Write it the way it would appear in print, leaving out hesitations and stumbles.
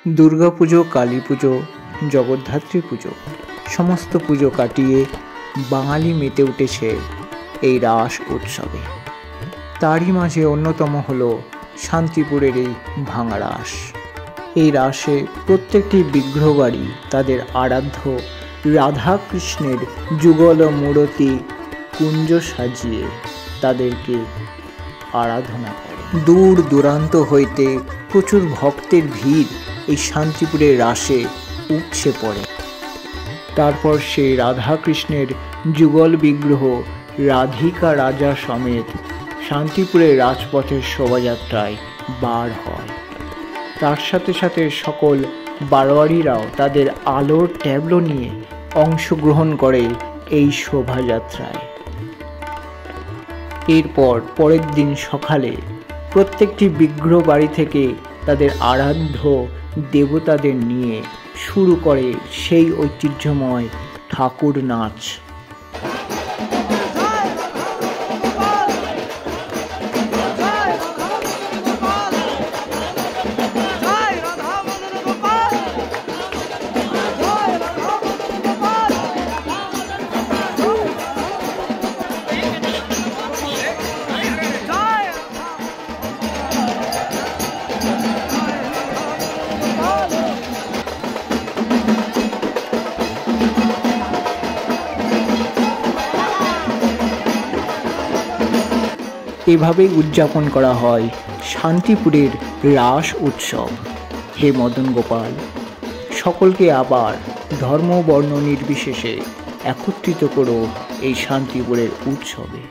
দুর্গাপুজো, কালী পুজো, জগদ্ধাত্রী পুজো সমস্ত পুজো কাটিয়ে বাঙালি মেতে উঠেছে এই রাস উৎসবে। তারই মাঝে অন্যতম হল শান্তিপুরের এই ভাঙা রাস। এই রাসে প্রত্যেকটি বিগ্রহ বাড়ি তাদের আরাধ্য রাধাকৃষ্ণের যুগল মূরতি কুঞ্জ সাজিয়ে তাদেরকে আরাধনা করে। দূর দূরান্ত হইতে প্রচুর ভক্তের ভিড় এই শান্তিপুরের রাসে উপচে পড়ে। তারপর সেই রাধাকৃষ্ণের যুগল বিগ্রহ রাধিকা রাজা সমেত শান্তিপুরের রাজপথের শোভাযাত্রায় বার হয়। তার সাথে সাথে সকল বারোয়ারিরাও তাদের আলোর ট্যাবলো নিয়ে অংশগ্রহণ করে এই শোভাযাত্রায়। এরপর পরের দিন সকালে প্রত্যেকটি বিগ্রহ বাড়ি থেকে তাদের আরাধ্য দেবতাদের নিয়ে শুরু করে সেই ঐতিহ্যময় ঠাকুর নাচ। এভাবেই উদযাপন করা হয় শান্তিপুরের রাস উৎসব। হে মদন গোপাল, সকলকে আবার ধর্ম বর্ণ নির্বিশেষে একত্রিত করো এই শান্তিপুরের উৎসবে।